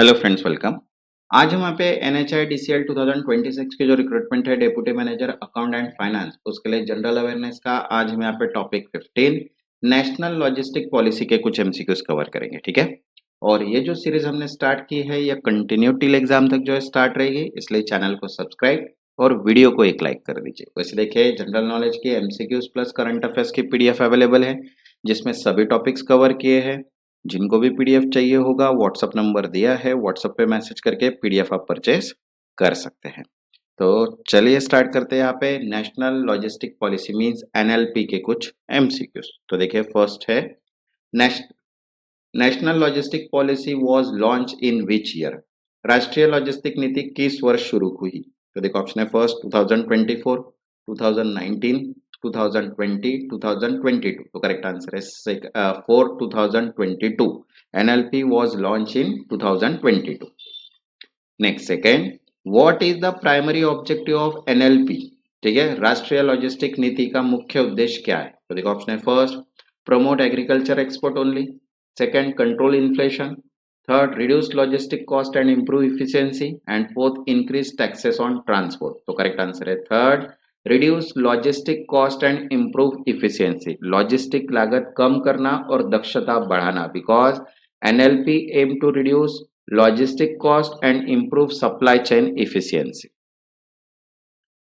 Hello friends, welcome. आज हम यहाँ पे NHI DCL 2026 के जो रिक्रूटमेंट है deputy manager account and finance, उसके लिए जनरल अवेयरनेस का आज हम यहाँ पे टॉपिक 15 नेशनल लॉजिस्टिक पॉलिसी के कुछ एमसीक्यूज कवर करेंगे, ठीक है। और ये जो सीरीज हमने स्टार्ट की है ये कंटिन्यू टिल एग्जाम तक जो है स्टार्ट रहेगी, इसलिए चैनल को सब्सक्राइब और वीडियो को एक लाइक कर दीजिए। वैसे देखिए, जनरल नॉलेज की एमसीक्यूज प्लस करंट अफेयर्स की पीडीएफ अवेलेबल है, जिसमें सभी टॉपिक्स कवर किए हैं। जिनको भी पीडीएफ चाहिए होगा, व्हाट्सएप नंबर दिया है, व्हाट्सएप पे मैसेज करके पीडीएफ आप परचेज कर सकते हैं। तो चलिए स्टार्ट करते हैं। यहाँ पे national logistic policy means NLP के कुछ एमसीक्यूज। तो देखिए, फर्स्ट है national logistic policy was launch in which year. राष्ट्रीय लॉजिस्टिक नीति किस वर्ष शुरू हुई? तो देखो, ऑप्शन है फर्स्ट 2024, 2019, 2020, 2022। तो करेक्ट आंसर है four 2022। NLP was launch in 2022। Next, second, what is the primary objective of NLP? ठीक है, राष्ट्रीय लॉजिस्टिक नीति का मुख्य उद्देश्य क्या है? तो देखो, ऑप्शन है first promote agriculture export only, second control inflation, third reduce logistic cost and improve efficiency, and fourth increase taxes on transport. तो करेक्ट आंसर है third, reduce logistic cost and improve efficiency. Logistic लागत कम करना और दक्षता बढ़ाना, because NLP aim to reduce logistic cost and improve supply chain efficiency.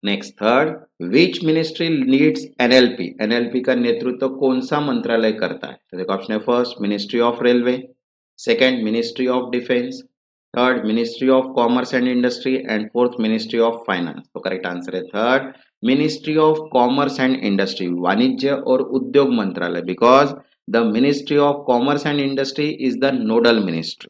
Next, third, which ministry leads NLP? NLP का नेतृत्व कौन सा मंत्रालय करता है? तो देखो, ऑप्शन है first ministry of railway, second ministry of defence, third ministry of commerce and industry, and fourth ministry of finance. तो करेक्ट आंसर है third ministry of commerce and industry, वाणिज्य और उद्योग मंत्रालय, because the ministry of commerce and industry is the nodal ministry.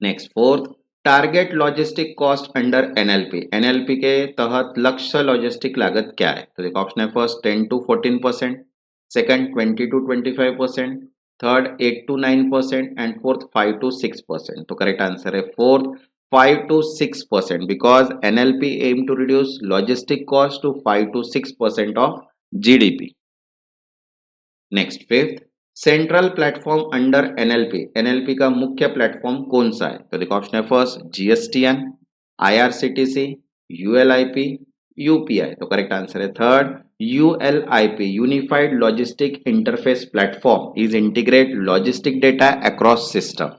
Next, fourth, target logistic cost under NLP. NLP के तहत लक्ष्य logistic लागत क्या है? तो देखो, ऑप्शन है first 10 to 14%, second 20 to 25%, third 8 to 9%, and fourth 5 to 6%। तो करेक्ट आंसर है fourth 5 to 6%, because NLP aim to reduce logistic cost to 5 to 6% of GDP. Next, fifth, central platform under NLP. NLP का मुख्य platform कौन सा है? तो देखो, option है first GSTN, IRCTC, ULIP, UPI. तो करेक्ट आंसर है third ULIP, unified logistic interface platform is integrate logistic data across system.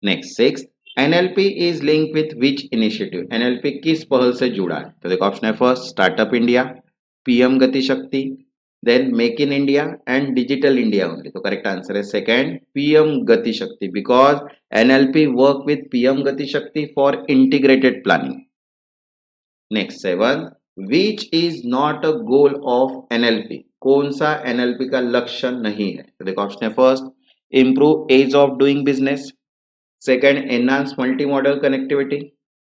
Next, six, NLP is link with which initiative? NLP किस पहल से जुड़ा है? तो देखो, ऑप्शन है first startup India, PM Gati Shakti, then make in India, and digital India only. तो correct answer है second PM Gati Shakti, because NLP work with PM Gati Shakti for integrated planning. Next, seven, which is not a goal of NLP? कौन सा NLP का लक्ष्य नहीं है? तो देखो, ऑप्शन है first improve ease of doing business, second enhance multimodal connectivity,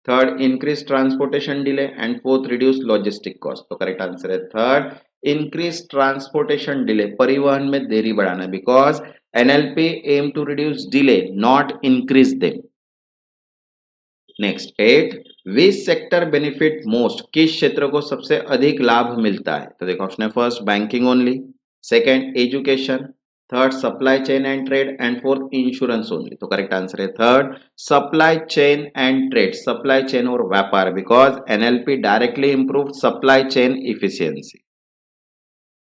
third increase transportation delay, and fourth reduce logistic cost। तो करेक्ट आंसर है थर्ड increase transportation delay, परिवहन में देरी बढ़ाना, because NLP aim to reduce delay not increase them। Next, eight, which sector benefit most? किस क्षेत्र को सबसे अधिक लाभ मिलता है? तो देखो, ऑप्शन है first banking only, second education, third supply chain and trade, and fourth insurance only. तो करेक्ट आंसर है third supply chain and trade, supply chain और व्यापार, because NLP directly improve supply chain efficiency.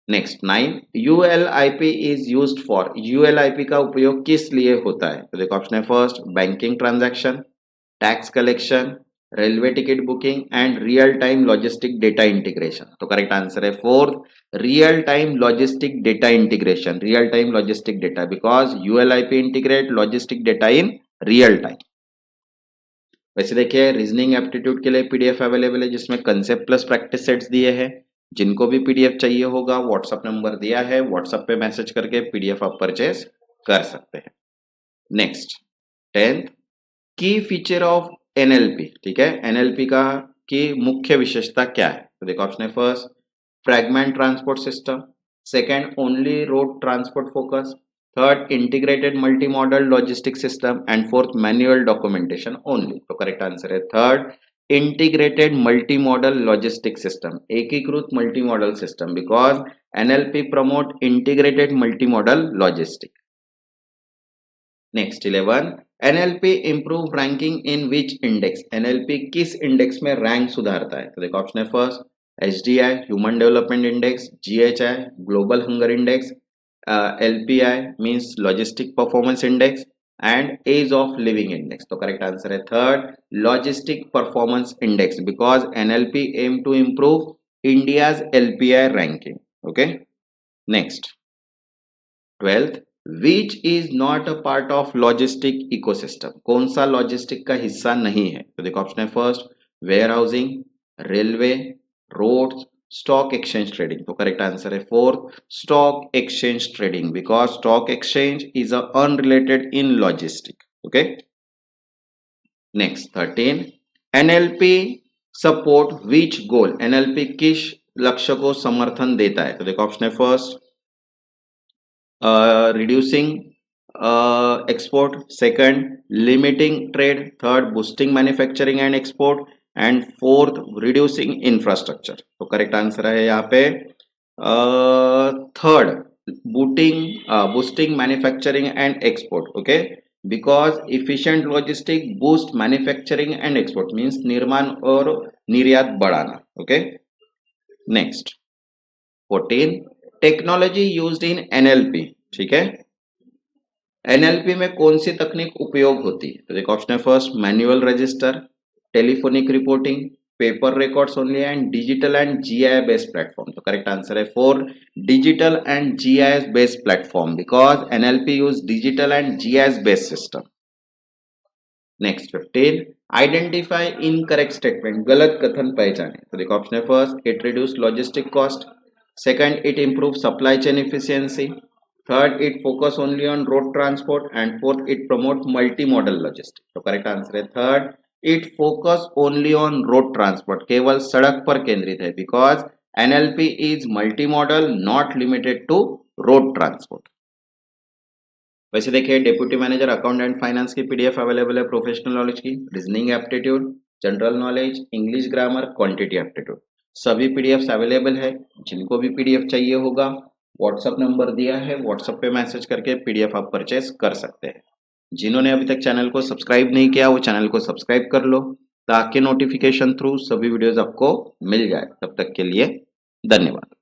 Next, nine, ULIP is used for. ULIP का उपयोग किस लिए होता है? तो देखो, ऑप्शन है first banking transaction, tax collection, railway ticket booking, and real time logistic data integration. तो करेक्ट आंसर है fourth real time logistic data integration, real time logistic data, because ULIP integrate logistic data in real time. वैसे देखिए, reasoning aptitude के लिए PDF available है, जिसमें concept plus practice sets दिए हैं। जिनको भी पीडीएफ चाहिए होगा, व्हाट्सएप नंबर दिया है, व्हाट्सएप पे मैसेज करके पीडीएफ आप परचेज कर सकते हैं। नेक्स्ट, टेंथ, की फीचर ऑफ एनएलपी। ठीक है, एनएलपी का की मुख्य विशेषता क्या है? तो देखो, ऑप्शन है first fragment transport system, second only road transport focus, third integrated multi model logistic system, and fourth manual documentation only. तो करेक्ट आंसर है third integrated multi model logistic system, एकीकृत multi model system, because NLP promote integrated multi model logistic. Next 11 NLP improve ranking in which index, NLP किस index में rank सुधारता है? तो देखो option है first HDI human development index, GHI global hunger index, LPI means logistic performance index and ease of living index. तो correct answer है third logistic performance index because NLP aim to improve India's LPI ranking. Okay next 12th which is not a part of logistic ecosystem, कौन सा logistic का हिस्सा नहीं है? तो देखो ऑप्शन है first warehousing, railway, roads, stock exchange trading. तो करेक्ट आंसर है fourth stock exchange trading because stock exchange is unrelated in logistic. Okay next 13 NLP support which goal, NLP किस लक्ष्य को समर्थन देता है? तो देखो ऑप्शन है first reducing export, second limiting trade, third boosting manufacturing and export and fourth reducing infrastructure। तो करेक्ट आंसर है यहाँ पे third boosting manufacturing and export। Okay because efficient logistic boost manufacturing and export means निर्माण और निर्यात बढ़ाना। Okay next 14 technology used in NLP, ठीक है एनएलपी में कौन सी तकनीक उपयोग होती है? तो देखो ऑप्शन है first manual register, telephonic reporting, paper records only and digital and GI based platform. तो करेक्ट आंसर है four digital and GI based platform because NLP use digital and GI based system. Next 15 identify incorrect statement, गलत कथन पहचाने। तो देखो option है first it reduce logistic cost, second it improves supply chain efficiency, third it focus only on road transport and fourth it promote multimodal logistics। तो correct answer है third it focus only on road transport, केवल सड़क पर केंद्रित है because NLP is multimodal not limited to road transport. वैसे देखिए deputy manager account and finance की पीडीएफ अवेलेबल है प्रोफेशनल नॉलेज की, reasoning aptitude, general knowledge, English grammar, quantity aptitude, सभी पीडीएफ्स अवेलेबल है। जिनको भी पीडीएफ चाहिए होगा व्हाट्सएप नंबर दिया है, व्हाट्सएप पे मैसेज करके पीडीएफ आप परचेज कर सकते हैं। जिन्होंने अभी तक चैनल को सब्सक्राइब नहीं किया वो चैनल को सब्सक्राइब कर लो ताकि नोटिफिकेशन थ्रू सभी वीडियोज आपको मिल जाए। तब तक के लिए धन्यवाद।